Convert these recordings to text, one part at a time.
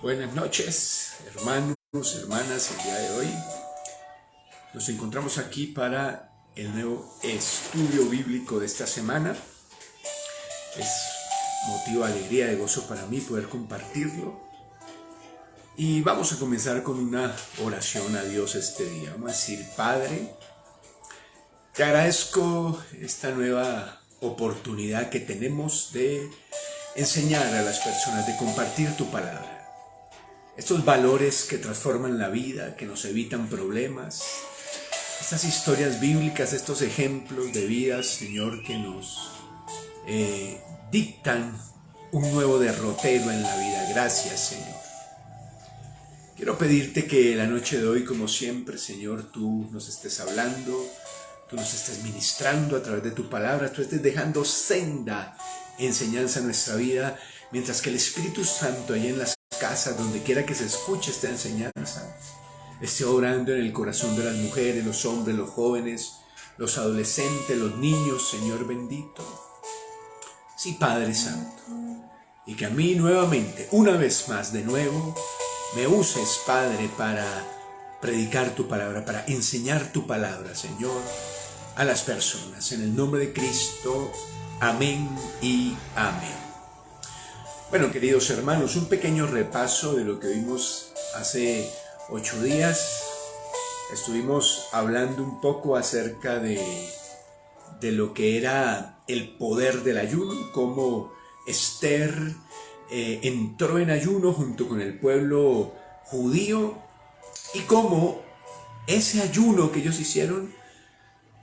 Buenas noches, hermanos, hermanas. El día de hoy nos encontramos aquí para el nuevo estudio bíblico de esta semana. Es motivo de alegría, de gozo para mí poder compartirlo. Y vamos a comenzar con una oración a Dios este día. Vamos a decir: Padre, te agradezco esta nueva oportunidad que tenemos de enseñar a las personas, de compartir tu palabra. Estos valores que transforman la vida, que nos evitan problemas, estas historias bíblicas, estos ejemplos de vida, Señor, que nos dictan un nuevo derrotero en la vida. Gracias, Señor. Quiero pedirte que la noche de hoy, como siempre, Señor, tú nos estés hablando, tú nos estés ministrando a través de tu palabra, tú estés dejando senda enseñanza en nuestra vida, mientras que el Espíritu Santo allá en las casas, donde quiera que se escuche esta enseñanza, esté obrando en el corazón de las mujeres, los hombres, los jóvenes, los adolescentes, los niños, Señor bendito. Sí, Padre Santo, y que a mí nuevamente, una vez más, de nuevo, me uses, Padre, para predicar tu palabra, para enseñar tu palabra, Señor, a las personas. En el nombre de Cristo, amén y amén. Bueno, queridos hermanos, un pequeño repaso de lo que vimos hace 8 días. Estuvimos hablando un poco acerca de lo que era el poder del ayuno, cómo Esther entró en ayuno junto con el pueblo judío y cómo ese ayuno que ellos hicieron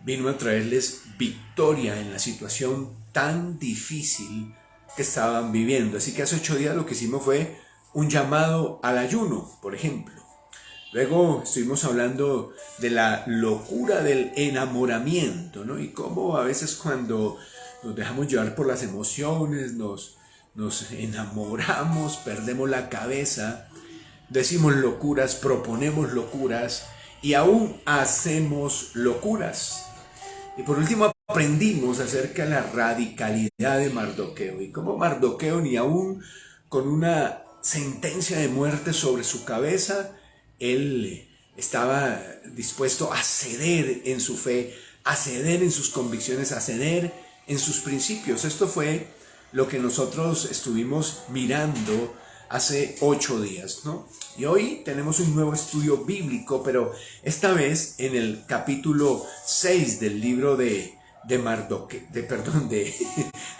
vino a traerles victoria en la situación tan difícil que estaban viviendo. Así que hace 8 días lo que hicimos fue un llamado al ayuno, por ejemplo. Luego estuvimos hablando de la locura del enamoramiento, ¿no? Y cómo a veces cuando nos dejamos llevar por las emociones, nos enamoramos, perdemos la cabeza, decimos locuras, proponemos locuras y aún hacemos locuras. Y por último aprendimos acerca de la radicalidad de Mardoqueo y cómo Mardoqueo, ni aún con una sentencia de muerte sobre su cabeza, él estaba dispuesto a ceder en su fe, a ceder en sus convicciones, a ceder en sus principios. Esto fue lo que nosotros estuvimos mirando hace 8 días, ¿no? Y hoy tenemos un nuevo estudio bíblico, pero esta vez en el capítulo 6 del libro de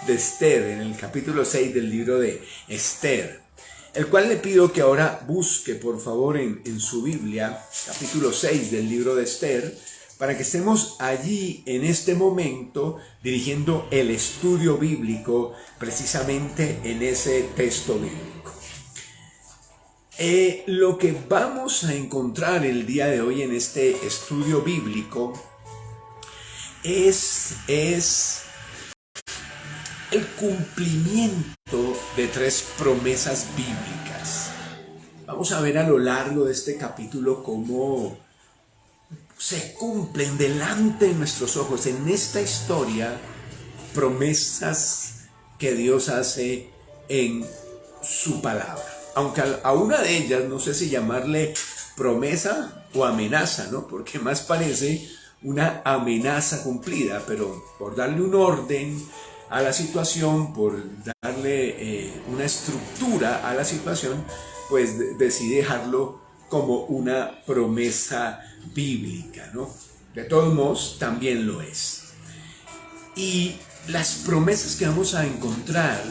Esther, en el capítulo 6 del libro de Esther, el cual le pido que ahora busque, por favor, en su Biblia, capítulo 6 del libro de Esther, para que estemos allí en este momento dirigiendo el estudio bíblico precisamente en ese texto bíblico. Lo que vamos a encontrar el día de hoy en este estudio bíblico es el cumplimiento de 3 promesas bíblicas. Vamos a ver a lo largo de este capítulo cómo se cumplen delante de nuestros ojos en esta historia promesas que Dios hace en su palabra. Aunque a una de ellas no sé si llamarle promesa o amenaza, ¿no? Porque más parece una amenaza cumplida, pero por darle un orden a la situación, por darle una estructura a la situación, pues decidí dejarlo como una promesa bíblica, ¿no? De todos modos, también lo es. Y las promesas que vamos a encontrar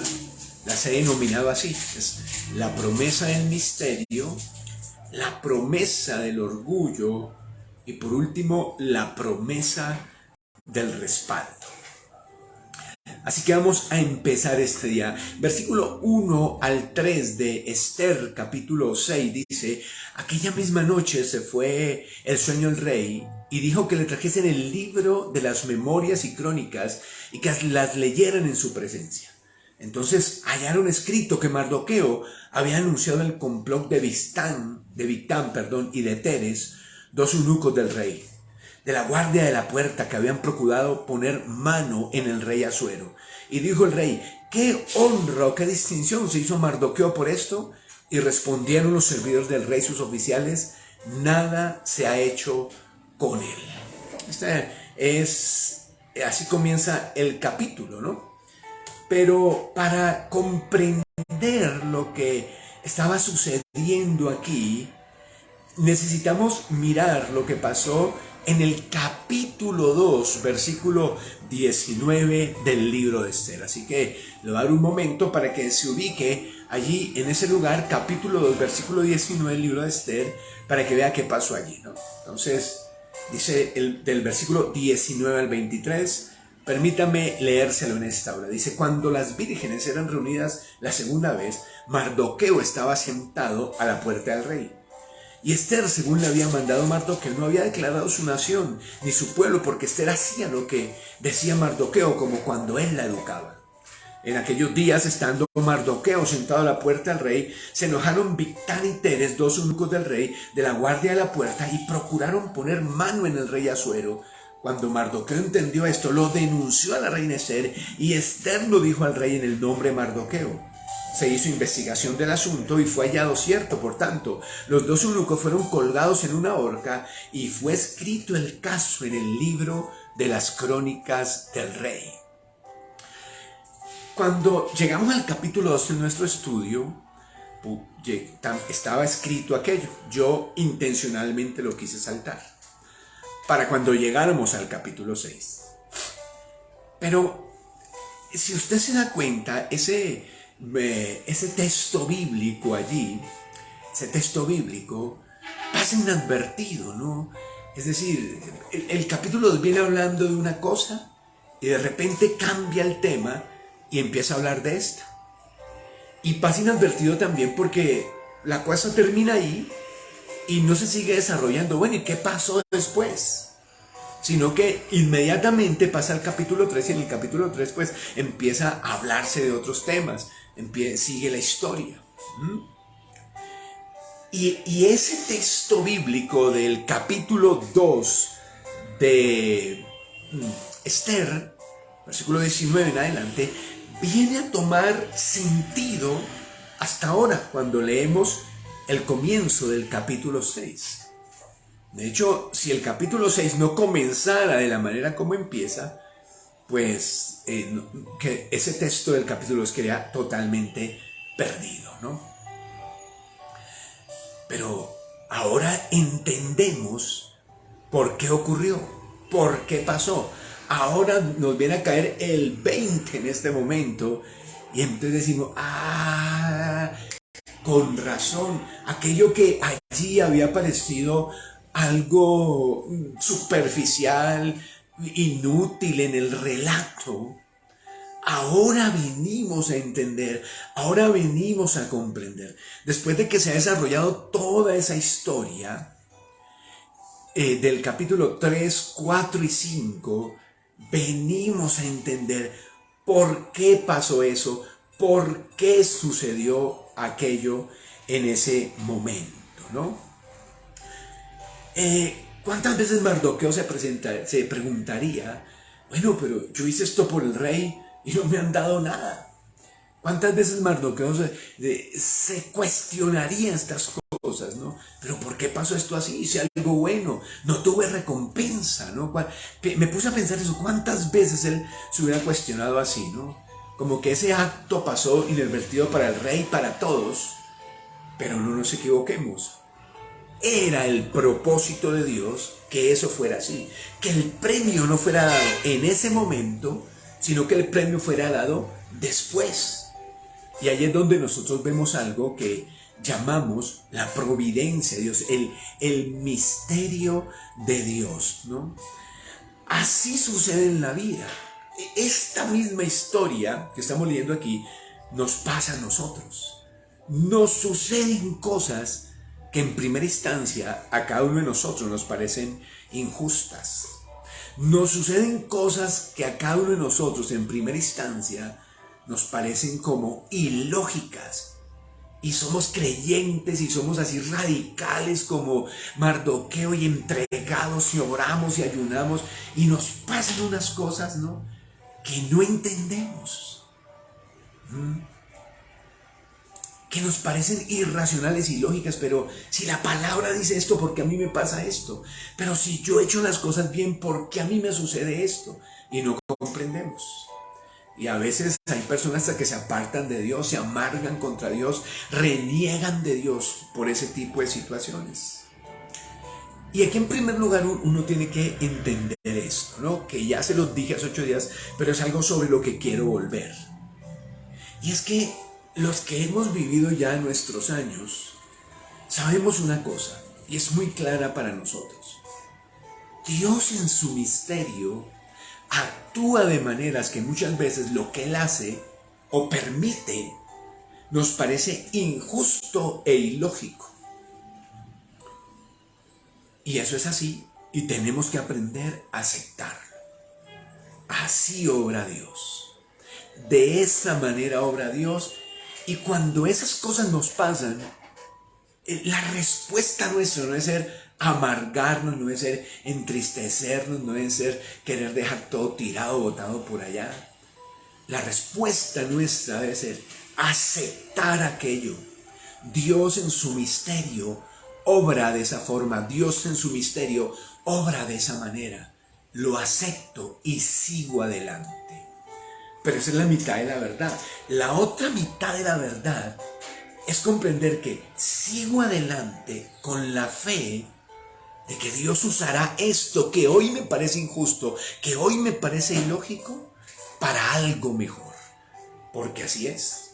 las he denominado así: es la promesa del misterio, la promesa del orgullo y por último la promesa del respaldo. Así que vamos a empezar este día. Versículo 1 al 3 de Esther, capítulo 6, dice: aquella misma noche se fue el sueño el rey y dijo que le trajesen el libro de las memorias y crónicas y que las leyeran en su presencia. Entonces hallaron escrito que Mardoqueo había anunciado el complot de Bigtán y de Teres, 2 eunucos del rey, de la guardia de la puerta, que habían procurado poner mano en el rey Asuero. Y dijo el rey: ¿qué honra o qué distinción se hizo Mardoqueo por esto? Y respondieron los servidores del rey, sus oficiales: nada se ha hecho con él. Así comienza el capítulo, ¿no? Pero para comprender lo que estaba sucediendo aquí, necesitamos mirar lo que pasó en el capítulo 2, versículo 19 del libro de Esther. Así que le voy a dar un momento para que se ubique allí en ese lugar, capítulo 2, versículo 19 del libro de Esther, para que vea qué pasó allí, ¿no? Entonces, dice del versículo 19 al 23, permítame leérselo en esta hora. Dice: cuando las vírgenes eran reunidas la segunda vez, Mardoqueo estaba sentado a la puerta del rey. Y Esther, según le había mandado Mardoqueo, no había declarado su nación ni su pueblo, porque Esther hacía lo que decía Mardoqueo, como cuando él la educaba. En aquellos días, estando Mardoqueo sentado a la puerta del rey, se enojaron Bigtán y Teres, dos eunucos del rey, de la guardia de la puerta, y procuraron poner mano en el rey Asuero. Cuando Mardoqueo entendió esto, lo denunció a la reina Esther, y Esther lo dijo al rey en el nombre de Mardoqueo. Se hizo investigación del asunto y fue hallado cierto. Por tanto, los dos eunucos fueron colgados en una horca y fue escrito el caso en el libro de las crónicas del rey. Cuando llegamos al capítulo 2 de nuestro estudio, estaba escrito aquello. Yo intencionalmente lo quise saltar para cuando llegáramos al capítulo 6. Pero si usted se da cuenta, ese texto bíblico allí, ese texto bíblico pasa inadvertido, ¿no? Es decir, el capítulo 2 viene hablando de una cosa y de repente cambia el tema y empieza a hablar de esta. Y pasa inadvertido también porque la cosa termina ahí y no se sigue desarrollando. Bueno, ¿y qué pasó después? Sino que inmediatamente pasa al capítulo 3 y en el capítulo 3 pues empieza a hablarse de otros temas, sigue la historia. Y ese texto bíblico del capítulo 2 de Esther, versículo 19 en adelante, viene a tomar sentido hasta ahora cuando leemos el comienzo del capítulo 6. De hecho, si el capítulo 6 no comenzara de la manera como empieza, pues que ese texto del capítulo 2 quedaría totalmente perdido, ¿no? Pero ahora entendemos por qué ocurrió, por qué pasó. Ahora nos viene a caer el 20 en este momento y entonces decimos: con razón, aquello que allí había parecido algo superficial, inútil en el relato, ahora venimos a entender, ahora venimos a comprender. Después de que se ha desarrollado toda esa historia del capítulo 3, 4 y 5, venimos a entender por qué pasó eso, por qué sucedió aquello en ese momento, ¿no? ¿Cuántas veces Mardoqueo se preguntaría: bueno, pero yo hice esto por el rey y no me han dado nada? ¿Cuántas veces Mardoqueo se cuestionaría estas cosas, ¿no? Pero ¿por qué pasó esto así? Hice algo bueno, no tuve recompensa, ¿no? Me puse a pensar eso, ¿cuántas veces él se hubiera cuestionado así, ¿no? Como que ese acto pasó inadvertido para el rey, para todos, pero no nos equivoquemos. Era el propósito de Dios que eso fuera así, que el premio no fuera dado en ese momento, sino que el premio fuera dado después. Y ahí es donde nosotros vemos algo que llamamos la providencia de Dios, el misterio de Dios, ¿no? Así sucede en la vida. Esta misma historia que estamos leyendo aquí nos pasa a nosotros. Nos suceden cosas que en primera instancia a cada uno de nosotros nos parecen injustas. Nos suceden cosas que a cada uno de nosotros en primera instancia nos parecen como ilógicas. Y somos creyentes y somos así radicales como Mardoqueo y entregados y oramos y ayunamos y nos pasan unas cosas, ¿no?, que no entendemos. que nos parecen irracionales y lógicas, pero si la palabra dice esto, ¿por qué a mí me pasa esto? Pero si yo he hecho las cosas bien, ¿por qué a mí me sucede esto? Y no comprendemos. Y a veces hay personas que se apartan de Dios, se amargan contra Dios, reniegan de Dios por ese tipo de situaciones. Y aquí en primer lugar uno tiene que entender esto, ¿no? Que ya se los dije hace 8 días, pero es algo sobre lo que quiero volver. Y es que los que hemos vivido ya nuestros años, sabemos una cosa, y es muy clara para nosotros. Dios en su misterio actúa de maneras que muchas veces lo que Él hace o permite nos parece injusto e ilógico. Y eso es así, y tenemos que aprender a aceptarlo. Así obra Dios. De esa manera obra Dios, y cuando esas cosas nos pasan, la respuesta nuestra no es ser amargarnos, no es ser entristecernos, no es ser querer dejar todo tirado, botado por allá. La respuesta nuestra debe ser aceptar aquello. Dios en su misterio obra de esa forma, Dios en su misterio obra de esa manera. Lo acepto y sigo adelante. Pero esa es la mitad de la verdad. La otra mitad de la verdad es comprender que sigo adelante con la fe de que Dios usará esto que hoy me parece injusto, que hoy me parece ilógico, para algo mejor. Porque así es.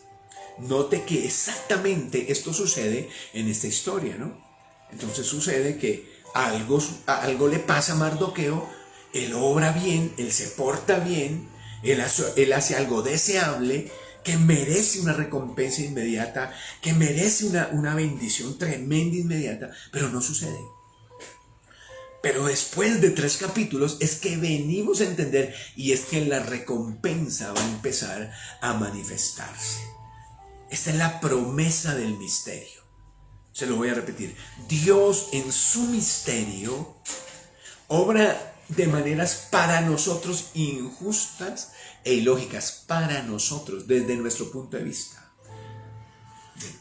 Note que exactamente esto sucede en esta historia, ¿no? Entonces sucede que algo le pasa a Mardoqueo, él obra bien, él se porta bien, él hace algo deseable, que merece una recompensa inmediata, que merece una bendición tremenda inmediata, pero no sucede. Pero después de 3 capítulos es que venimos a entender, y es que la recompensa va a empezar a manifestarse. Esta es la promesa del misterio. Se lo voy a repetir. Dios en su misterio obra de maneras para nosotros injustas e ilógicas, para nosotros, desde nuestro punto de vista.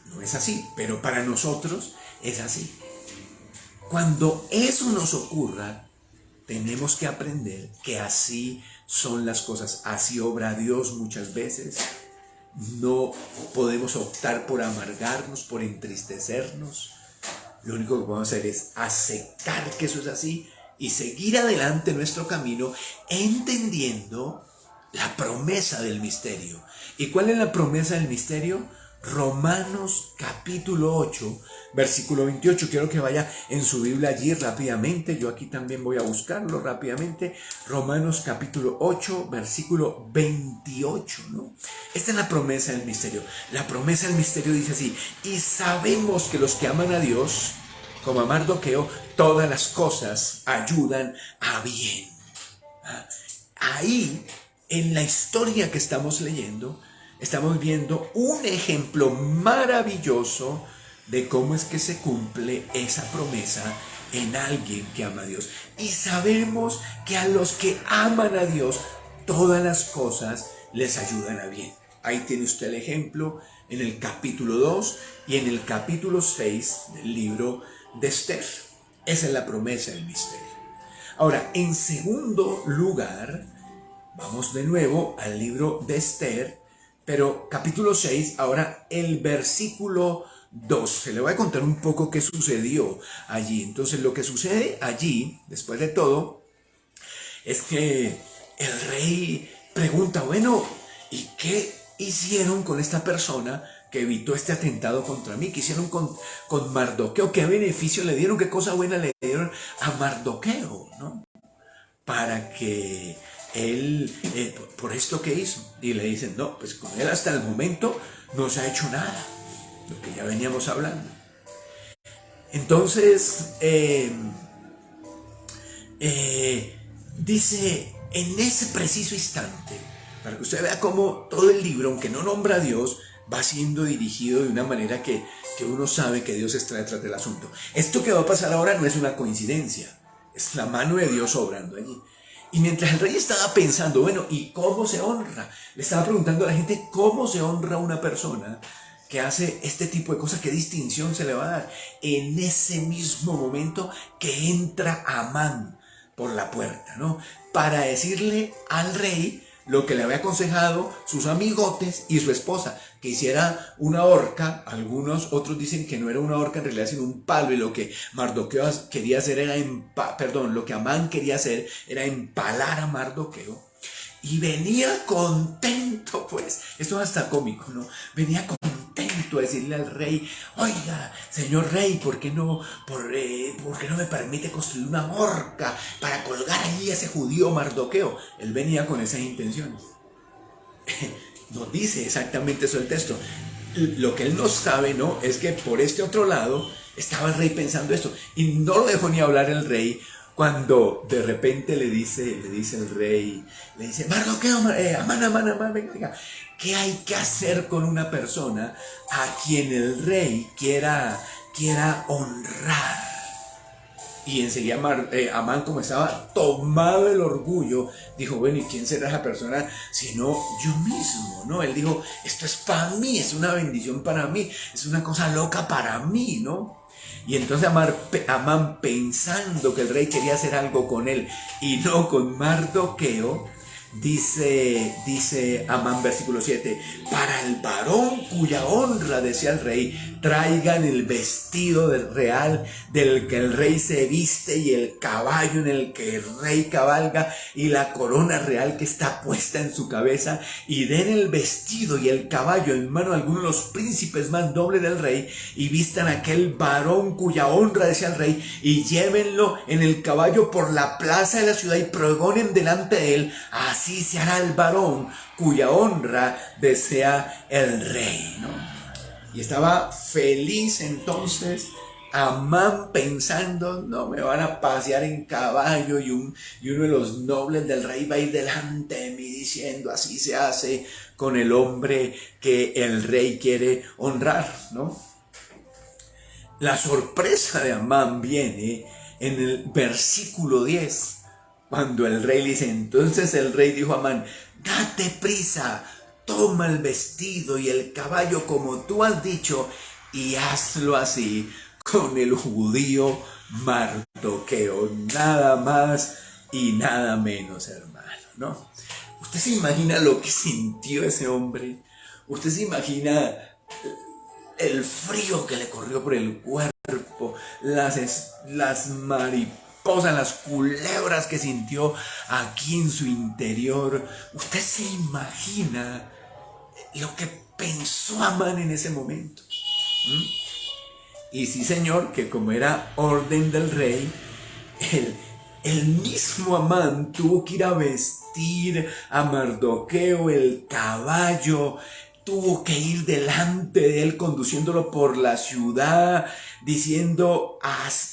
No es así, pero para nosotros es así. Cuando eso nos ocurra, tenemos que aprender que así son las cosas, así obra Dios muchas veces. No podemos optar por amargarnos, por entristecernos. Lo único que podemos hacer es aceptar que eso es así y seguir adelante nuestro camino, entendiendo la promesa del misterio. ¿Y cuál es la promesa del misterio? Romanos capítulo 8, versículo 28. Quiero que vaya en su Biblia allí rápidamente. Yo aquí también voy a buscarlo rápidamente. Romanos capítulo 8, versículo 28, ¿no? Esta es la promesa del misterio. La promesa del misterio dice así: y sabemos que los que aman a Dios, como a Mardoqueo, todas las cosas ayudan a bien. Ahí, en la historia que estamos leyendo, estamos viendo un ejemplo maravilloso de cómo es que se cumple esa promesa en alguien que ama a Dios. Y sabemos que a los que aman a Dios, todas las cosas les ayudan a bien. Ahí tiene usted el ejemplo en el capítulo 2 y en el capítulo 6 del libro de Esther. Esa es la promesa del misterio. Ahora, en segundo lugar, vamos de nuevo al libro de Esther, pero capítulo 6, ahora el versículo 12. Le voy a contar un poco qué sucedió allí. Entonces, lo que sucede allí, después de todo, es que el rey pregunta, bueno, ¿y qué hicieron con esta persona que evitó este atentado contra mí? ¿Qué hicieron con Mardoqueo? ¿Qué beneficio le dieron? ¿Qué cosa buena le dieron a Mardoqueo, ¿no? Para que él, por esto que hizo. Y le dicen, no, pues con él hasta el momento no se ha hecho nada, lo que ya veníamos hablando. Entonces, dice, en ese preciso instante, para que usted vea cómo todo el libro, aunque no nombra a Dios, va siendo dirigido de una manera que uno sabe que Dios está detrás del asunto. Esto que va a pasar ahora no es una coincidencia, es la mano de Dios obrando allí. Y mientras el rey estaba pensando, bueno, ¿y cómo se honra? Le estaba preguntando a la gente cómo se honra a una persona que hace este tipo de cosas, ¿qué distinción se le va a dar? En ese mismo momento que entra Amán por la puerta, ¿no? Para decirle al rey lo que le había aconsejado sus amigotes y su esposa, que hiciera una horca. Algunos otros dicen que no era una horca en realidad, sino un palo, y lo que Mardoqueo quería hacer era lo que Amán quería hacer era empalar a Mardoqueo. Y venía contento, pues, esto es hasta cómico, ¿no? Venía contento a decirle al rey: oiga, señor rey, ¿por qué no me permite construir una horca para colgar allí a ese judío Mardoqueo? Él venía con esas intenciones. No dice exactamente eso el texto. Lo que él no sabe, ¿no?, es que por este otro lado estaba el rey pensando esto, y no lo dejó ni hablar el rey, cuando de repente le dice el rey, le dice: Mardoqueo, Amán, venga, ¿qué hay que hacer con una persona a quien el rey quiera honrar? Y enseguida Amán, como estaba tomado el orgullo, dijo: bueno, ¿y quién será esa persona sino yo mismo? ¿No? Él dijo: esto es para mí, es una bendición para mí, es una cosa loca para mí, ¿no? Y entonces Amán, pensando que el rey quería hacer algo con él y no con Mardoqueo, dice Amán, versículo 7: para el varón cuya honra desea el rey, traigan el vestido real del que el rey se viste, y el caballo en el que el rey cabalga, y la corona real que está puesta en su cabeza, y den el vestido y el caballo en mano a algunos de los príncipes más nobles del rey, y vistan a aquel varón cuya honra desea el rey, y llévenlo en el caballo por la plaza de la ciudad, y pregonen delante de él: así se hará el varón cuya honra desea el rey, ¿no? Y estaba feliz entonces Amán, pensando: no me van a pasear en caballo, y uno de los nobles del rey va a ir delante de mí diciendo: así se hace con el hombre que el rey quiere honrar, ¿no? La sorpresa de Amán viene en el versículo 10, cuando el rey le dice: entonces el rey dijo a Amán: date prisa, toma el vestido y el caballo como tú has dicho, y hazlo así con el judío Mardoqueo. Nada más y nada menos, hermano, ¿no? ¿Usted se imagina lo que sintió ese hombre? ¿Usted se imagina el frío que le corrió por el cuerpo, las mariposas, las culebras que sintió aquí en su interior? ¿Usted se imagina lo que pensó Amán en ese momento? Y sí, señor, que como era orden del rey, el mismo Amán tuvo que ir a vestir a Mardoqueo el caballo, tuvo que ir delante de él conduciéndolo por la ciudad, diciendo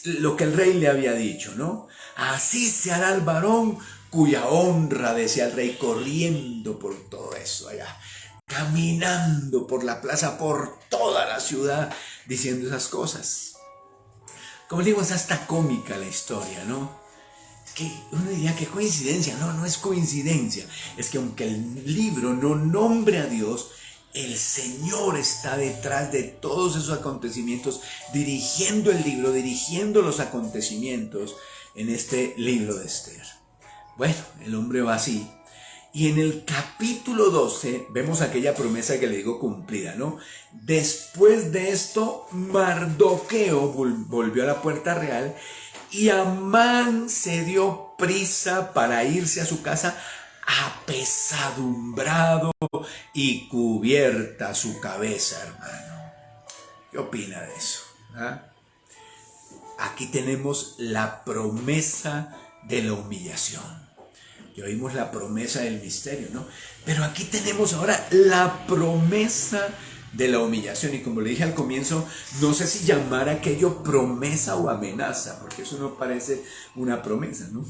lo que el rey le había dicho, ¿no? Así se hará el varón cuya honra desea el rey, corriendo por todo eso allá, caminando por la plaza, por toda la ciudad, diciendo esas cosas. Como digo, es hasta cómica la historia, ¿no? Que uno diría: qué coincidencia. No es coincidencia. Es que aunque el libro no nombre a Dios, el Señor está detrás de todos esos acontecimientos, dirigiendo el libro, dirigiendo los acontecimientos en este libro de Esther. Bueno, el hombre va así. Y en el capítulo 12 vemos aquella promesa que le digo cumplida, ¿no? Después de esto, Mardoqueo volvió a la puerta real, y Amán se dio prisa para irse a su casa, apesadumbrado y cubierta su cabeza, hermano. ¿Qué opina de eso? ¿Ah? Aquí tenemos la promesa de la humillación. Ya oímos la promesa del misterio, ¿no? Pero aquí tenemos ahora la promesa de la humillación. Y como le dije al comienzo, no sé si llamar aquello promesa o amenaza, porque eso no parece una promesa, ¿no?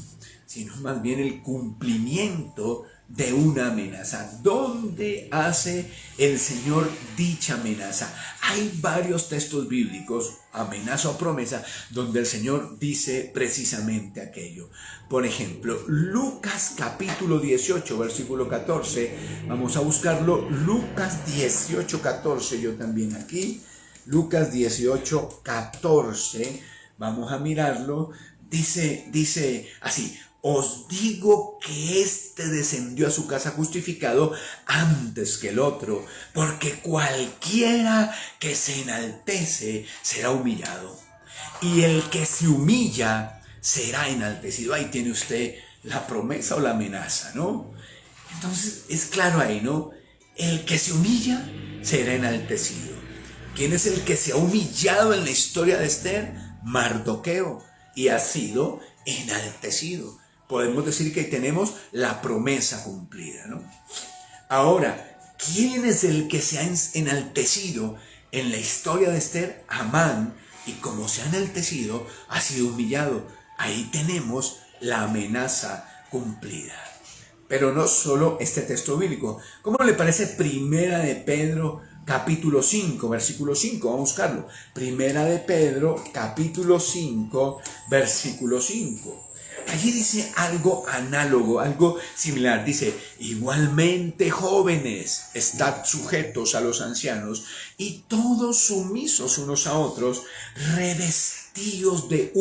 Sino más bien el cumplimiento de una amenaza. ¿Dónde hace el Señor dicha amenaza? Hay varios textos bíblicos, amenaza o promesa, donde el Señor dice precisamente aquello. Por ejemplo, Lucas capítulo 18, versículo 14. Vamos a buscarlo. Lucas 18, 14. Yo también aquí. Lucas 18, 14. Vamos a mirarlo. Dice así: os digo que éste descendió a su casa justificado antes que el otro, porque cualquiera que se enaltece será humillado, y el que se humilla será enaltecido. Ahí tiene usted la promesa o la amenaza, ¿no? Entonces es claro ahí, ¿no? El que se humilla será enaltecido. ¿Quién es el que se ha humillado en la historia de Esther? Mardoqueo, y ha sido enaltecido. Podemos decir que tenemos la promesa cumplida, ¿no? Ahora, ¿quién es el que se ha enaltecido en la historia de Esther? Amán, y como se ha enaltecido, ha sido humillado. Ahí tenemos la amenaza cumplida. Pero no solo este texto bíblico. ¿Cómo le parece Primera de Pedro capítulo 5, versículo 5? Vamos a buscarlo. Primera de Pedro capítulo 5, versículo 5. Allí dice algo análogo, algo similar. Dice: igualmente, jóvenes, estad sujetos a los ancianos y todos sumisos unos a otros, revestidos de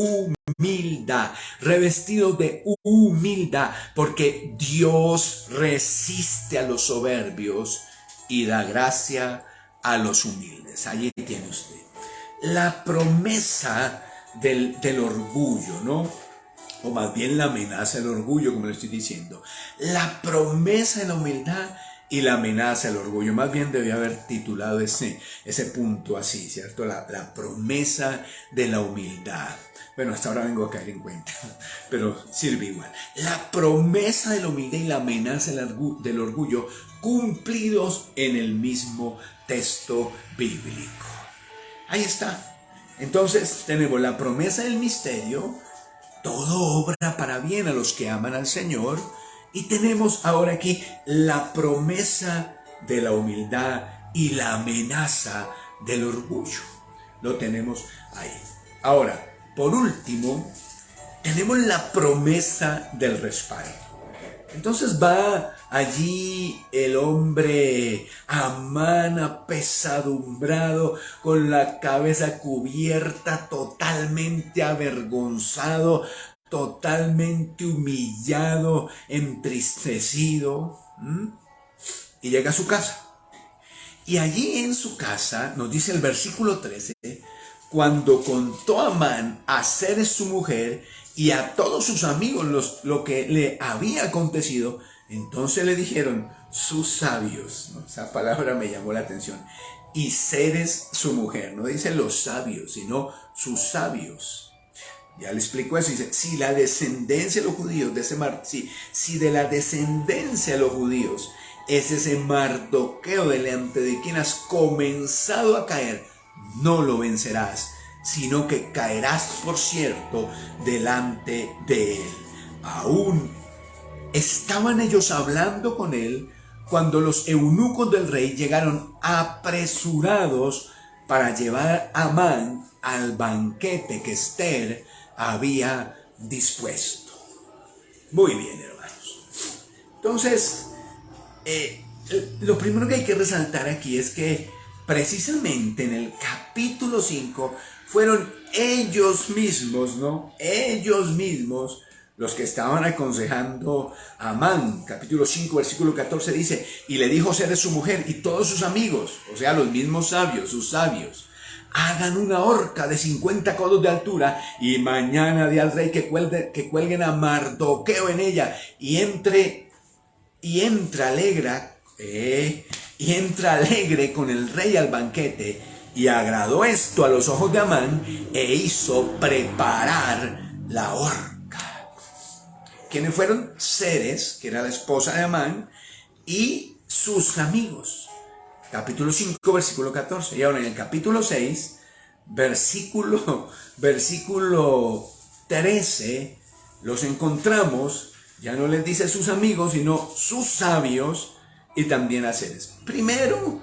humildad, porque Dios resiste a los soberbios y da gracia a los humildes. Allí tiene usted la promesa del orgullo, ¿no? O más bien la amenaza del orgullo, como le estoy diciendo. La promesa de la humildad y la amenaza del orgullo. Más bien debía haber titulado ese punto así, ¿cierto? La promesa de la humildad. Bueno, hasta ahora vengo a caer en cuenta, pero sirve igual. La promesa de la humildad y la amenaza del orgullo cumplidos en el mismo texto bíblico. Ahí está. Entonces tenemos la promesa del misterio: todo obra para bien a los que aman al Señor. Y tenemos ahora aquí la promesa de la humildad y la amenaza del orgullo. Lo tenemos ahí. Ahora, por último, tenemos la promesa del respaldo. Entonces va allí el hombre Amán apesadumbrado, con la cabeza cubierta, totalmente avergonzado, totalmente humillado, entristecido, y llega a su casa. Y allí en su casa, nos dice el versículo 13, cuando contó Amán a Zeres su mujer y a todos sus amigos lo que le había acontecido, entonces le dijeron sus sabios, ¿no? Esa palabra me llamó la atención. Y Zeres su mujer, no dice los sabios, sino sus sabios. Ya le explico eso. Dice: si la descendencia de los judíos, si de la descendencia de los judíos es ese Mardoqueo delante de quien has comenzado a caer, no lo vencerás, sino que caerás, por cierto, delante de él. Aún estaban ellos hablando con él cuando los eunucos del rey llegaron apresurados para llevar a Amán al banquete que Esther había dispuesto. Muy bien, hermanos. Entonces, lo primero que hay que resaltar aquí es que precisamente en el capítulo 5 fueron ellos mismos, ¿no? Ellos mismos los que estaban aconsejando a Amán. Capítulo 5, versículo 14 dice: y le dijo Zeres su mujer y todos sus amigos, o sea, los mismos sabios, sus sabios, hagan una horca de 50 codos de altura y mañana di al rey que cuelguen a Mardoqueo en ella, y entra alegre con el rey al banquete. Y agradó esto a los ojos de Amán e hizo preparar la horca. ¿Quiénes fueron? Zeres, que era la esposa de Amán, y sus amigos. Capítulo 5, versículo 14. Y ahora en el capítulo 6, versículo 13, los encontramos Ya no les dice sus amigos, sino sus sabios y también haceres. Primero,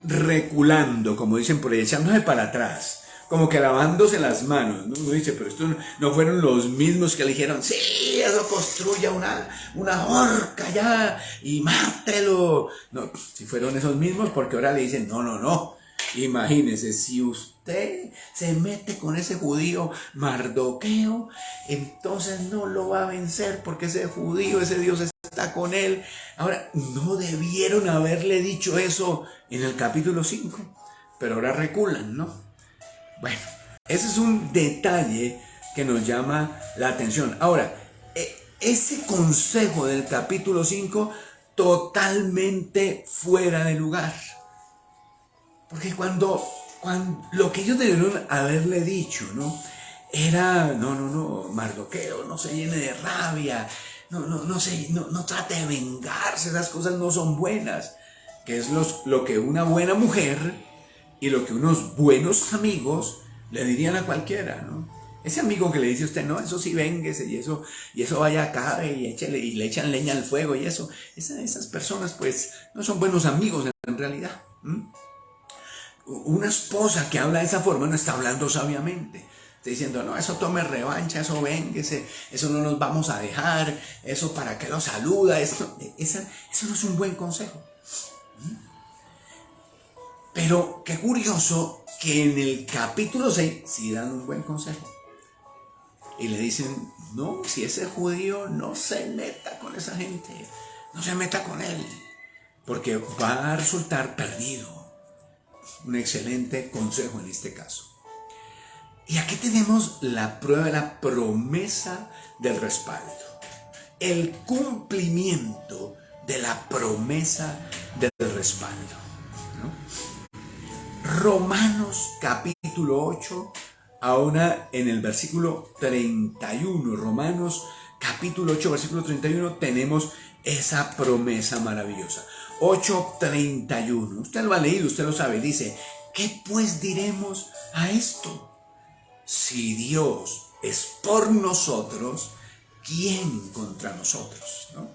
reculando, como dicen por ahí, echándose para atrás, como que lavándose las manos, ¿no? Uno dice, pero estos no fueron los mismos que le dijeron, sí, eso construya una horca ya y mátelo. No, si fueron esos mismos, porque ahora le dicen, no, no, no. Imagínese, si usted se mete con ese judío Mardoqueo, entonces no lo va a vencer porque ese judío, ese Dios está con él. Ahora, no debieron haberle dicho eso en el capítulo 5, pero ahora reculan, ¿no? Bueno, ese es un detalle que nos llama la atención. Ahora, ese consejo del capítulo 5 totalmente fuera de lugar. Porque cuando lo que ellos debieron haberle dicho, ¿no? Era, no, Mardoqueo, no se llene de rabia, no trate de vengarse, esas cosas no son buenas. Que es lo que una buena mujer y lo que unos buenos amigos le dirían a cualquiera, ¿no? Ese amigo que le dice a usted, no, eso sí, vénguese y eso vaya acá y le echan leña al fuego y eso. Esas personas pues no son buenos amigos en realidad. Una esposa que habla de esa forma no está hablando sabiamente. Está diciendo, no, eso tome revancha, eso vénguese, eso no nos vamos a dejar, eso para qué lo saluda, eso no es un buen consejo. Pero qué curioso que en el capítulo 6 sí dan un buen consejo. Y le dicen, no, si ese judío no se meta con esa gente, no se meta con él, porque va a resultar perdido. Un excelente consejo en este caso. Y aquí tenemos la prueba de la promesa del respaldo. El cumplimiento de la promesa del respaldo, ¿no? Romanos capítulo 8, ahora en el versículo 31. Romanos capítulo 8, versículo 31, tenemos esa promesa maravillosa. 8:31. Usted lo ha leído, usted lo sabe. Dice, ¿qué pues diremos a esto? Si Dios es por nosotros, ¿quién contra nosotros? ¿No?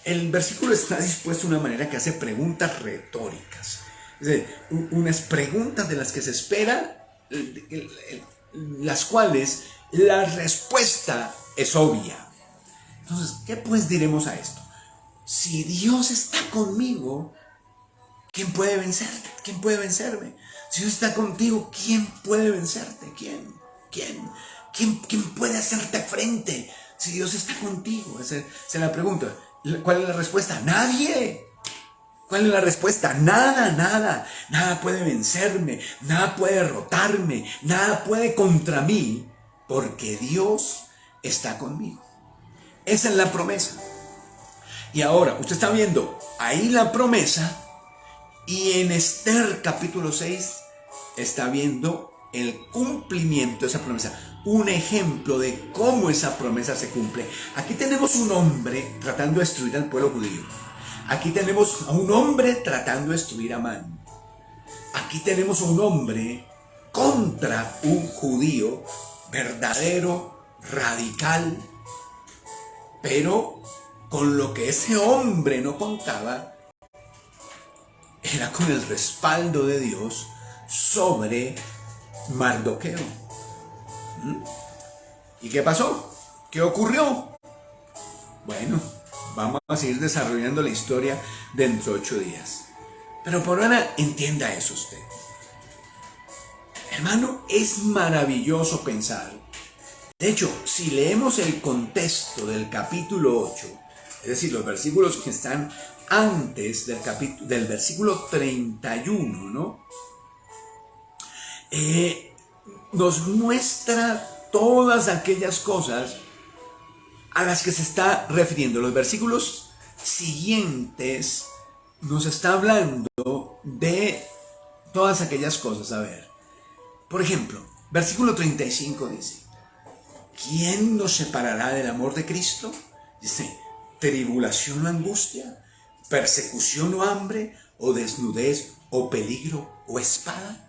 El versículo está dispuesto de una manera que hace preguntas retóricas. Es decir, unas preguntas de las que se espera, las cuales la respuesta es obvia. Entonces, ¿qué pues diremos a esto? Si Dios está conmigo, ¿quién puede vencerte? ¿Quién puede vencerme? Si Dios está contigo, ¿quién puede vencerte? ¿Quién puede hacerte frente? Si Dios está contigo. Esa es la pregunta. ¿Cuál es la respuesta? Nadie. ¿Cuál es la respuesta? Nada puede vencerme, nada puede derrotarme, nada puede contra mí, porque Dios está conmigo. Esa es la promesa. Y ahora, usted está viendo ahí la promesa, y en Esther capítulo 6 está viendo el cumplimiento de esa promesa. Un ejemplo de cómo esa promesa se cumple. Aquí tenemos un hombre tratando de destruir al pueblo judío. Aquí tenemos a un hombre tratando de destruir a Amán. Aquí tenemos a un hombre contra un judío verdadero, radical, pero con lo que ese hombre no contaba era con el respaldo de Dios sobre Mardoqueo. ¿Y qué pasó? ¿Qué ocurrió? Bueno, vamos a seguir desarrollando la historia dentro de 8 días. Pero por ahora entienda eso usted. Hermano, es maravilloso pensar. De hecho, si leemos el contexto del capítulo 8, es decir, los versículos que están antes del versículo 31, ¿no? Nos muestra todas aquellas cosas a las que se está refiriendo. Los versículos siguientes nos está hablando de todas aquellas cosas. A ver, por ejemplo, versículo 35 dice, ¿quién nos separará del amor de Cristo? Dice, tribulación o angustia, persecución o hambre, o desnudez, o peligro, o espada.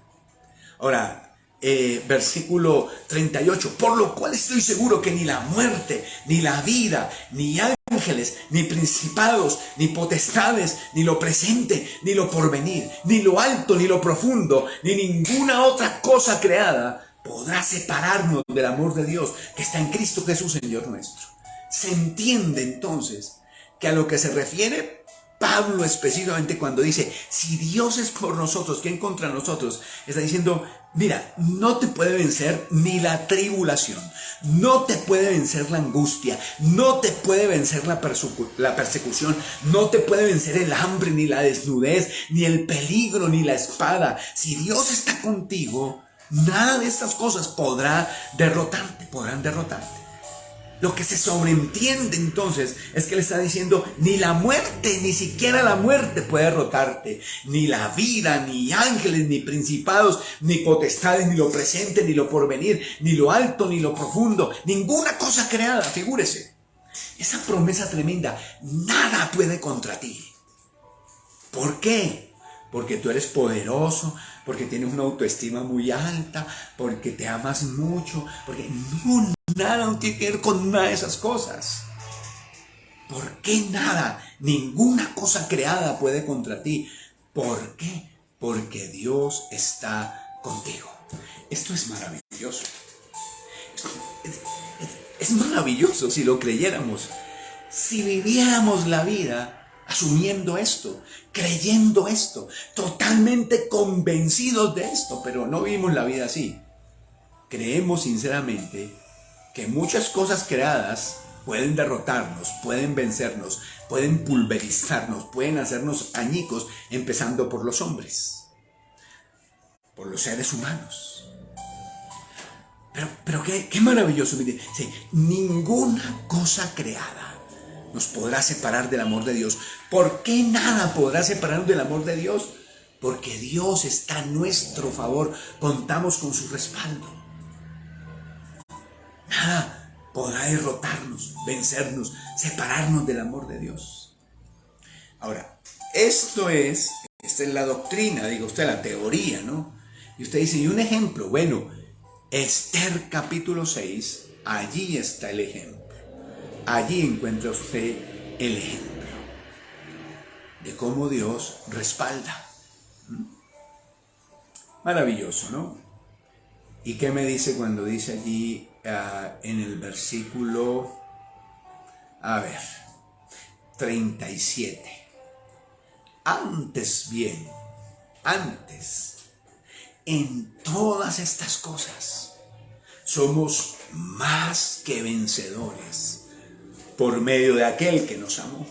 Ahora, versículo 38, por lo cual estoy seguro que ni la muerte, ni la vida, ni ángeles, ni principados, ni potestades, ni lo presente, ni lo porvenir, ni lo alto, ni lo profundo, ni ninguna otra cosa creada podrá separarnos del amor de Dios que está en Cristo Jesús, Señor nuestro. Se entiende entonces que a lo que se refiere Pablo específicamente cuando dice, si Dios es por nosotros, ¿quién contra nosotros? Está diciendo, mira, no te puede vencer ni la tribulación, no te puede vencer la angustia, no te puede vencer la persecución, no te puede vencer el hambre, ni la desnudez, ni el peligro, ni la espada. Si Dios está contigo, nada de estas cosas podrán derrotarte. Lo que se sobreentiende entonces es que le está diciendo, ni la muerte, ni siquiera la muerte puede derrotarte, ni la vida, ni ángeles, ni principados, ni potestades, ni lo presente, ni lo porvenir, ni lo alto, ni lo profundo, ninguna cosa creada, figúrese. Esa promesa tremenda, nada puede contra ti. ¿Por qué? Porque tú eres poderoso, porque tienes una autoestima muy alta, porque te amas mucho, porque nada tiene que ver con nada de esas cosas. ¿Por qué nada? Ninguna cosa creada puede contra ti. ¿Por qué? Porque Dios está contigo. Esto es maravilloso. Es maravilloso si lo creyéramos. Si viviéramos la vida asumiendo esto, creyendo esto, totalmente convencidos de esto, pero no vivimos la vida así. Creemos sinceramente que muchas cosas creadas pueden derrotarnos, pueden vencernos, pueden pulverizarnos, pueden hacernos añicos, empezando por los hombres, por los seres humanos. Pero qué maravilloso. Sí, ninguna cosa creada nos podrá separar del amor de Dios. ¿Por qué nada podrá separarnos del amor de Dios? Porque Dios está a nuestro favor, contamos con su respaldo. Nada podrá derrotarnos, vencernos, separarnos del amor de Dios. Ahora, esta es la doctrina, diga usted, la teoría, ¿no? Y usted dice, ¿y un ejemplo? Bueno, Esther capítulo 6, allí está el ejemplo. Allí encuentra usted el ejemplo de cómo Dios respalda. Maravilloso, ¿no? ¿Y qué me dice cuando dice allí en el versículo, 37? Antes bien, en todas estas cosas somos más que vencedores por medio de aquel que nos amó.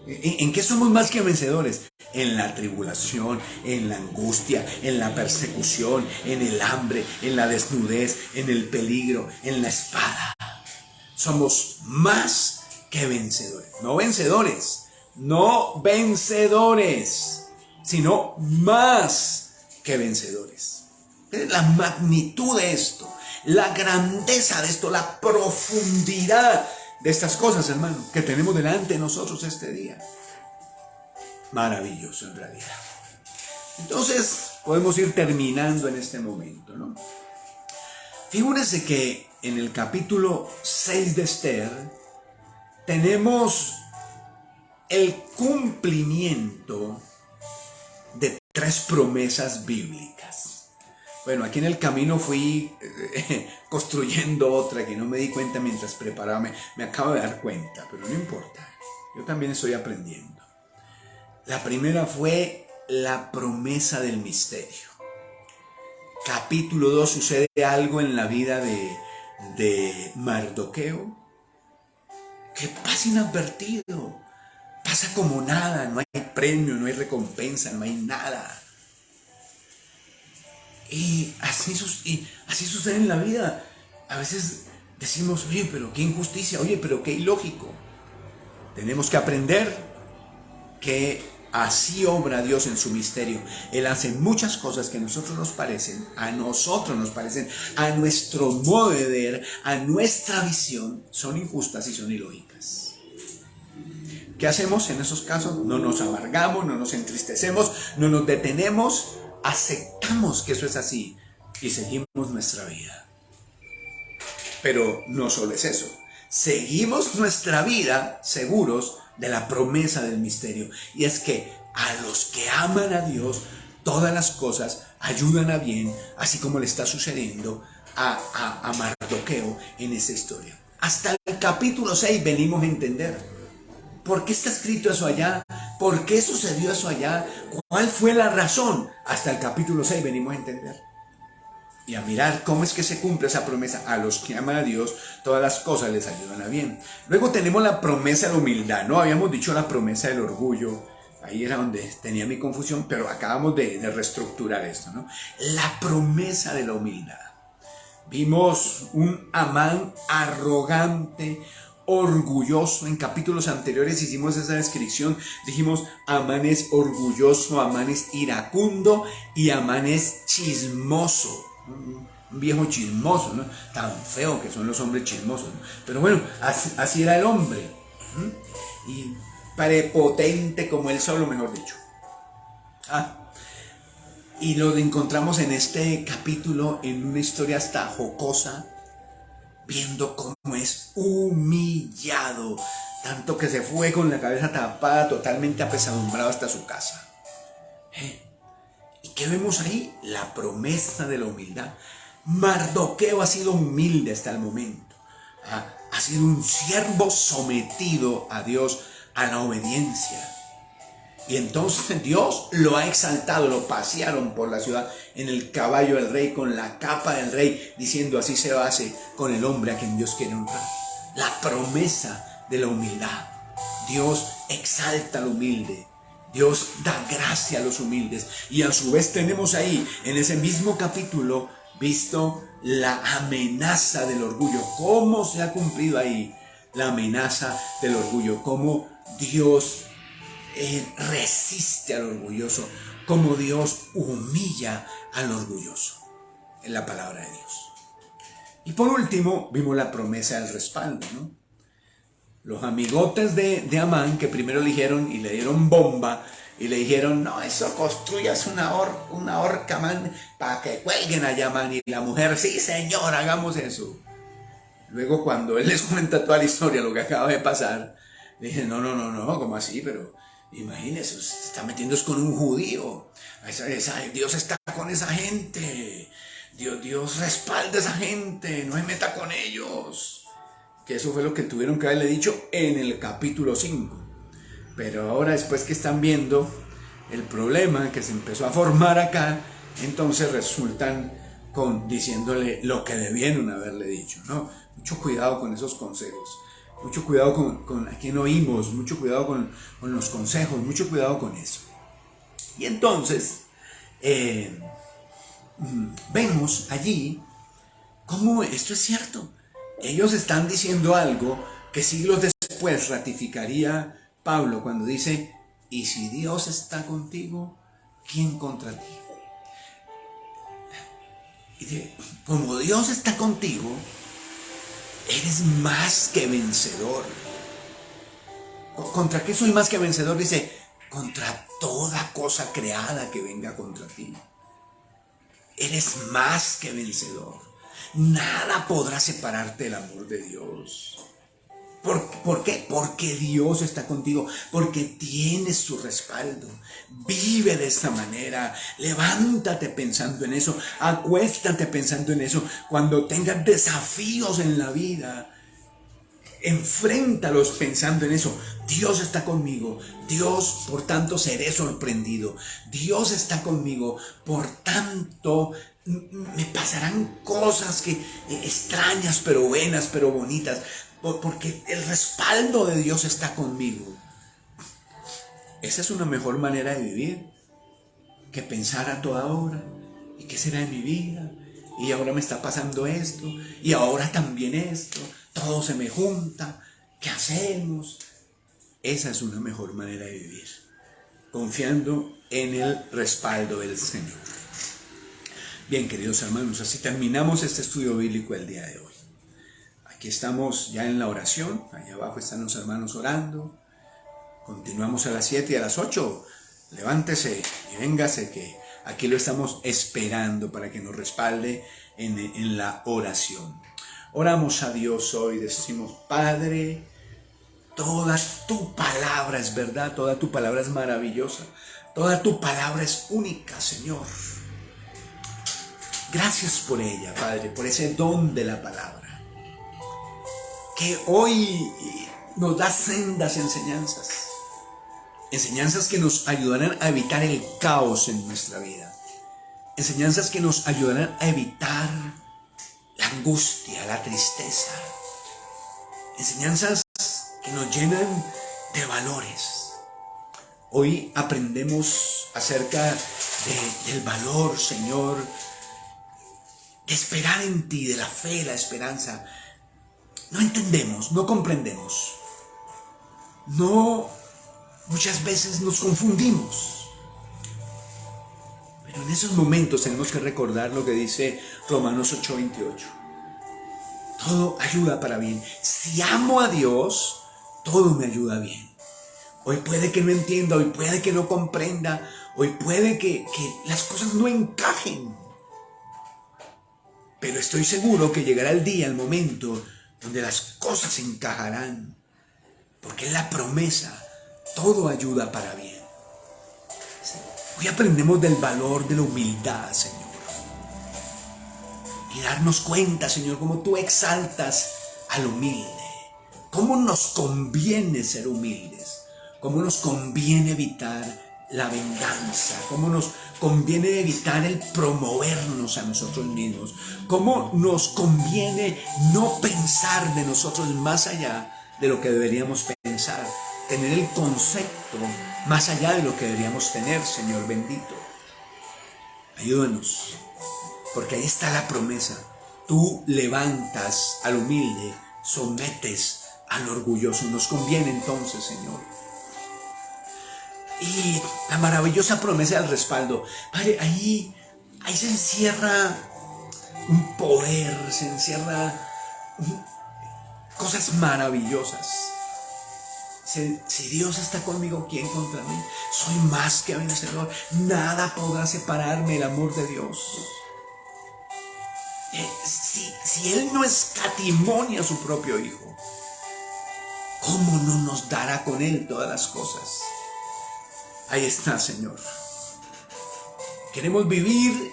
¿En qué somos más que vencedores? En la tribulación, en la angustia, en la persecución, en el hambre, en la desnudez, en el peligro, en la espada. Somos más que vencedores. No vencedores, sino más que vencedores. La magnitud de esto, la grandeza de esto, la profundidad de estas cosas, hermano, que tenemos delante de nosotros este día. Maravilloso en realidad. Entonces, podemos ir terminando en este momento, ¿no? Figúrense que en el capítulo 6 de Esther tenemos el cumplimiento de 3 promesas bíblicas. Bueno, aquí en el camino fui construyendo otra que no me di cuenta mientras preparaba. Me acabo de dar cuenta, pero no importa. Yo también estoy aprendiendo. La primera fue la promesa del misterio. Capítulo 2, sucede algo en la vida de Mardoqueo que pasa inadvertido. Pasa como nada, no hay premio, no hay recompensa, no hay nada. Y así sucede en la vida. A veces decimos, oye, pero qué injusticia, oye, pero qué ilógico. Tenemos que aprender que así obra Dios en su misterio. Él hace muchas cosas que a nosotros nos parecen, a nuestro modo de ver, a nuestra visión, son injustas y son ilógicas. ¿Qué hacemos en esos casos? No nos amargamos, no nos entristecemos, no nos detenemos, aceptamos que eso es así. y seguimos nuestra vida. Pero no solo es eso, seguimos nuestra vida seguros de la promesa del misterio, y es que a los que aman a Dios, todas las cosas ayudan a bien, así como le está sucediendo a Mardoqueo en esa historia. Hasta el capítulo 6 venimos a entender por qué está escrito eso allá, por qué sucedió eso allá, cuál fue la razón. Hasta el capítulo 6 venimos a entender y a mirar cómo es que se cumple esa promesa. A los que aman a Dios, todas las cosas les ayudan a bien. Luego tenemos la promesa de la humildad, ¿no? Habíamos dicho la promesa del orgullo. Ahí era donde tenía mi confusión, pero acabamos de reestructurar esto, ¿no? La promesa de la humildad. Vimos un Amán arrogante, orgulloso. En capítulos anteriores hicimos esa descripción. Dijimos, Amán es orgulloso, Amán es iracundo y Amán es chismoso. Un viejo chismoso, ¿no? Tan feo que son los hombres chismosos, ¿no? Pero bueno, así era el hombre. Y prepotente como él solo, mejor dicho. Y lo encontramos en este capítulo en una historia hasta jocosa, viendo cómo es humillado, tanto que se fue con la cabeza tapada, totalmente apesadumbrado hasta su casa. ¿Y qué vemos ahí? La promesa de la humildad. Mardoqueo ha sido humilde hasta el momento. Ha sido un siervo sometido a Dios, a la obediencia. Y entonces Dios lo ha exaltado, lo pasearon por la ciudad en el caballo del rey, con la capa del rey, diciendo así se hace con el hombre a quien Dios quiere honrar. La promesa de la humildad. Dios exalta al humilde. Dios da gracia a los humildes. Y a su vez tenemos ahí, en ese mismo capítulo, visto la amenaza del orgullo. ¿Cómo se ha cumplido ahí la amenaza del orgullo? ¿Cómo Dios resiste al orgulloso? ¿Cómo Dios humilla al orgulloso? En la palabra de Dios. Y por último, vimos la promesa del respaldo, ¿no? Los amigotes de Amán, que primero le dijeron y le dieron bomba, y le dijeron, no, eso construyas una horca, Amán, para que cuelguen allá, Amán. Y la mujer, sí, señor, hagamos eso. Luego, cuando él les cuenta toda la historia, lo que acaba de pasar, le dije, no, ¿cómo así? Pero imagínese, se está metiendo con un judío. Dios está con esa gente. Dios respalda a esa gente, no se meta con ellos. Que eso fue lo que tuvieron que haberle dicho en el capítulo 5. Pero ahora, después que están viendo el problema que se empezó a formar acá, entonces resultan diciéndole lo que debieron haberle dicho, ¿no? Mucho cuidado con esos consejos, mucho cuidado con a quién oímos, mucho cuidado con los consejos, mucho cuidado con eso. Y entonces vemos allí cómo esto es cierto. Ellos están diciendo algo que siglos después ratificaría Pablo cuando dice, y si Dios está contigo, ¿quién contra ti? Y dice, como Dios está contigo, eres más que vencedor. ¿Contra qué soy más que vencedor? Dice, contra toda cosa creada que venga contra ti. Eres más que vencedor. Nada podrá separarte del amor de Dios. ¿Por qué? Porque Dios está contigo, porque tienes su respaldo. Vive de esta manera, levántate pensando en eso, acuéstate pensando en eso. Cuando tengas desafíos en la vida, enfréntalos pensando en eso. Dios está conmigo, Dios, por tanto seré sorprendido. Dios está conmigo, por tanto me pasarán cosas extrañas, pero buenas, pero bonitas, porque el respaldo de Dios está conmigo. Esa es una mejor manera de vivir que pensar a toda hora, ¿y qué será de mi vida? Y ahora me está pasando esto, y ahora también esto, todo se me junta, ¿qué hacemos? Esa es una mejor manera de vivir, confiando en el respaldo del Señor. Bien, queridos hermanos, así terminamos este estudio bíblico el día de hoy. Aquí estamos ya en la oración, allá abajo están los hermanos orando. Continuamos a las 7 y a las 8. Levántese y véngase, que Aquí lo estamos esperando para que nos respalde en la oración. Oramos a Dios hoy, decimos: Padre, toda tu palabra es verdad, toda tu palabra es maravillosa, toda tu palabra es única, Señor. Gracias por ella, Padre, por ese don de la palabra, que hoy nos da sendas enseñanzas, enseñanzas que nos ayudarán a evitar el caos en nuestra vida, enseñanzas que nos ayudarán a evitar la angustia, la tristeza, enseñanzas que nos llenan de valores. Hoy aprendemos acerca del valor, Señor, de esperar en ti, de la fe, la esperanza. No entendemos, no comprendemos. Muchas veces nos confundimos. Pero en esos momentos tenemos que recordar lo que dice Romanos 8:28. Todo ayuda para bien. Si amo a Dios, todo me ayuda bien. Hoy puede que no entienda, hoy puede que no comprenda, hoy puede que las cosas no encajen. Pero estoy seguro que llegará el día, el momento, donde las cosas encajarán. Porque es la promesa, todo ayuda para bien. Hoy aprendemos del valor de la humildad, Señor. Y darnos cuenta, Señor, cómo tú exaltas al humilde. Cómo nos conviene ser humildes. Cómo nos conviene evitar la venganza, cómo nos conviene evitar el promovernos a nosotros mismos, cómo nos conviene no pensar de nosotros más allá de lo que deberíamos pensar, tener el concepto más allá de lo que deberíamos tener, Señor bendito. Ayúdanos, porque ahí está la promesa. Tú levantas al humilde, sometes al orgulloso. Nos conviene entonces, Señor. Y la maravillosa promesa del respaldo. Padre, ahí se encierra un poder, se encierra cosas maravillosas. Si Dios está conmigo, ¿quién contra mí? Soy más que vencedor. Nada podrá separarme del amor de Dios. Si Él no escatimó a su propio Hijo, ¿cómo no nos dará con Él todas las cosas? Ahí está, Señor. Queremos vivir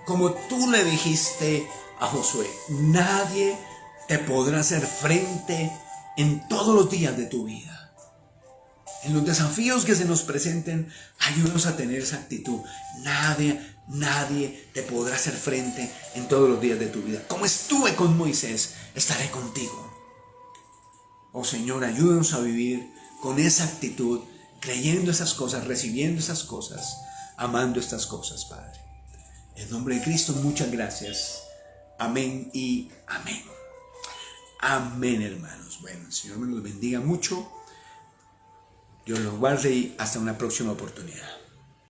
como tú le dijiste a Josué. Nadie te podrá hacer frente en todos los días de tu vida. En los desafíos que se nos presenten, ayúdanos a tener esa actitud. Nadie te podrá hacer frente en todos los días de tu vida. Como estuve con Moisés, estaré contigo. Oh Señor, ayúdanos a vivir con esa actitud, creyendo esas cosas, recibiendo esas cosas, amando estas cosas, Padre. En nombre de Cristo, muchas gracias. Amén y amén. Amén, hermanos. Bueno, el Señor me los bendiga mucho. Dios los guarde y hasta una próxima oportunidad.